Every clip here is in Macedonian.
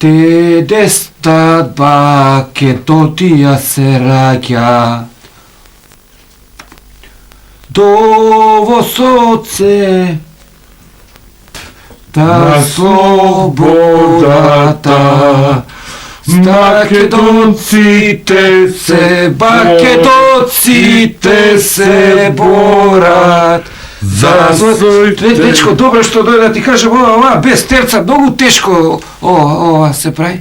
Те дестат Македонија се раѓа. Дово соце да слободата. Македонците се борат. Дечко, добро што дојде да ти кажем, ова без терца многу тешко ова се прави.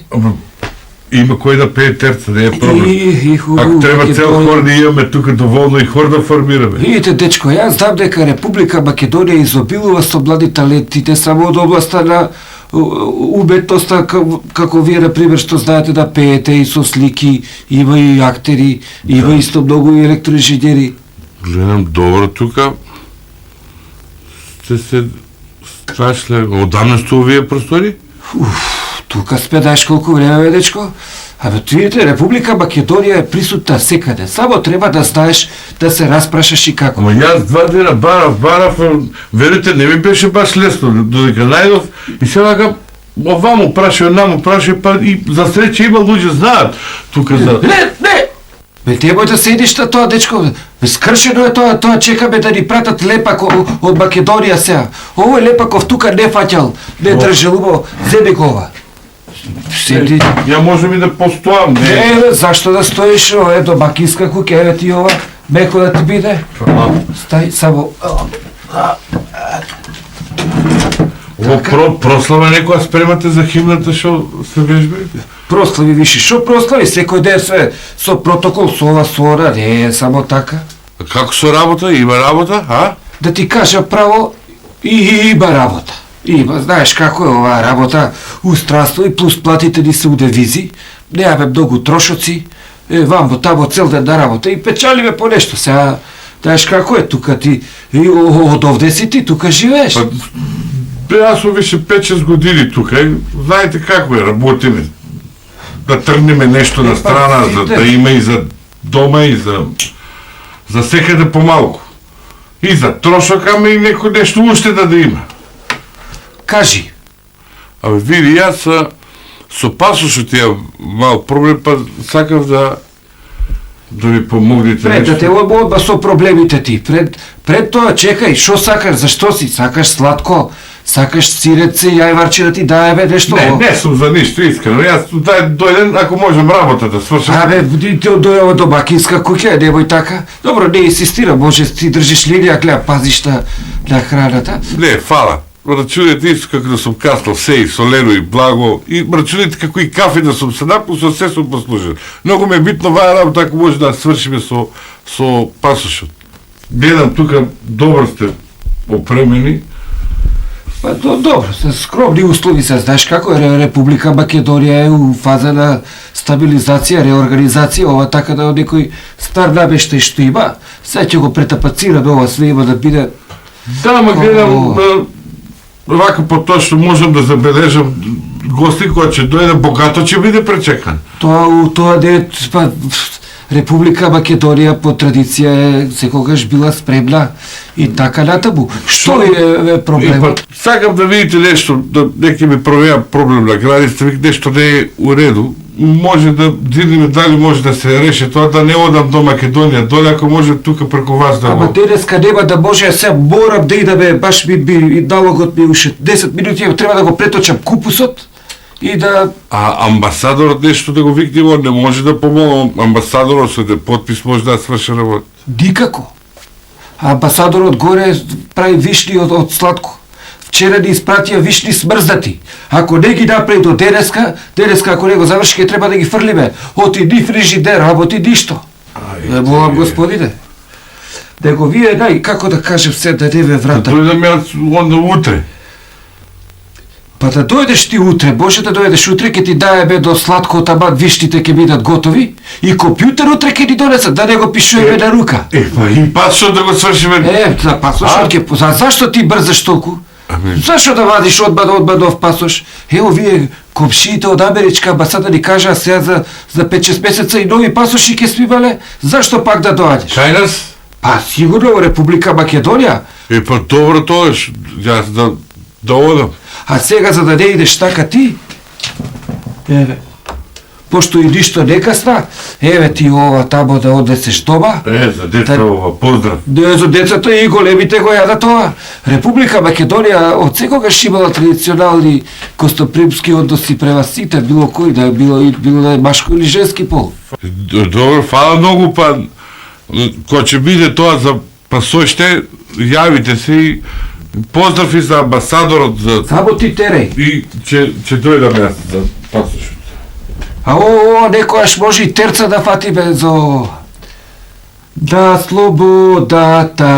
Има кој да пее терца, не е проблем. Ако треба цел хор да имаме тука доволно и хор да формираме. Видите, дечко, јас знам дека Република Македонија изобилува со млади таленти, не само од областа на уметноста, како вие, например, што знаете да пеете и со слики, има и актери, има исто многу и електроинженери. Гледам добро тука. Сте се страшле. Одамна сте овие простори? Тука сме, знаеш колку време, бе, дечко? Абе, видите, Република Македонија е присутна секаде. Само треба да знаеш, да се распрашаш и како. Ама јас 2 дена барав, верите, не ми беше баш лесно, додека најдов и се вака, оваму прашај, онаму прашај, па и за среќа има луѓе знаат тука за... Не! Бе, немој да седиш на тоа, дечко. Скршено е тоа чекаме да ни пратат лепак од Македонија сега. Овој лепаков тука не фаќал, не држал убаво, земи го ова. Седи. Ја можем и да постоам, не? Не, зашто да стоиш, е домакинска куќа, еве ти ова, меко да ти биде. Стај, само... Ово прослава некоја спремате за химната шо се вежбаите? Прослави виши, шо прослави, секој ден све со протокол, со ова, со ора, не е само така. А како со работа? Има работа, а? Да ти кажа право, има работа. Има, знаеш како е оваа работа, устранство и плюс платите ни се у девизи, немаме многу трошоци, вамбо тамо цел ден на работа и печалиме по нешто. Сега, знаеш како е, тука ти, и од овде си ти, тука живееш. Бе, јас сум више 5-6 години тука и знаете како е, работиме. Да тргнеме нешто на страна, за да има и за дома и за секаде помалку. И за трошок, ама и некој нешто уштеда да има. Кажи. Абе, види, јас со пасошот ја мал проблем, па сакав да ми помогнете Пред да нешто. те одба со проблемите ти. Пред тоа чекај, шо сакаш, зашто си? Сакаш сладко, сакаш сиреце, јајварче да ти дае бе нешто? Не сум за ништо искрено. Јас дојден, ако можем работа да свршам. Абе, дојде ова домакинска куќа, немој така. Добро, не инсистира, може ти држиш линија, гледа, пазиш на храната. Не, фала. Рачунете исто како да сум каснал се и солено и благо и рачунете како и кафе да сум се напил, со се сум послужен. Многу ме е битно ваа работа ако може да свршиме со пасошот. Гледам тука добро сте опремени. Па добро, се скромни услови се, знаеш како е, Република Македонија е у фаза на стабилизација, реорганизација, ова така да некој стар набешта што има, сега ќе го претапацираме ова све има да биде... Да, ма гледам вака поточно можам да забележам гости која ќе дојде богато ќе биде пречекан. Тоа не па, Република Македонија по традиција е секогаш била спремна и така натаму. Што е проблемот? Сакам да видите нешто, да неки ми проверам проблем на границата, вик нешто не е уреду. Може да видиме дали може да се реши тоа, да не одам до Македонија, доле ако може тука преку вас да го... Ама денеска нема да може, се морам да идеме, баш би налогот ми уште 10 минути, треба да го преточам купусот и да... А амбасадорот нешто да го викнемо, не може да помогам. Амбасадорот со подпис може да сврши работа. Никако. Амбасадорот горе прави вишни од сладко. Вчера ни испратија вишни смрзнати. Ако не ги направи до денеска ако не го заврши, ќе треба да ги фрлиме. Оти ни фрижидер, работи ништо. Молам господине. Него вие, како да кажем се, да не ве врата. Дојдам јас онда утре. Па да дојдеш ти утре, може да дојдеш утре, ќе ти даеме до сладко таман вишните ќе бидат готови и компјутер утре ќе ни донесат, да не го пишуваме на рука. Па и пасошот да го свршиме. За пасошот ќе... Зашто ти брзаш толку? Зашто да вадиш одма нов пасош? Ево вие комшиите од Америчка амбасада ни кажаа сега за 5-6 месеца и нови пасоши ќе снимале. Зашто пак да доаѓаш? Кај нас? Па сигурно Република Македонија. Па добро тоа јас да одам. А сега за да не идеш така ти, Еве. Пошто и ништо не касна, еве ти ова тамо да однесеш дома. За деца ова поздрав. Не, за децата и големите го јада тоа. Република Македонија од секогаш имала традиционални костопримски односи према сите, било кој да е било да е машко или женски пол. Добро, фала многу, па кој ќе биде тоа за пасоште, јавите се и поздрав и за амбасадорот за... Само ти тереј. И ќе дојдам јас за пасошот. А некојаш може и терца да фатиме за... Да слободата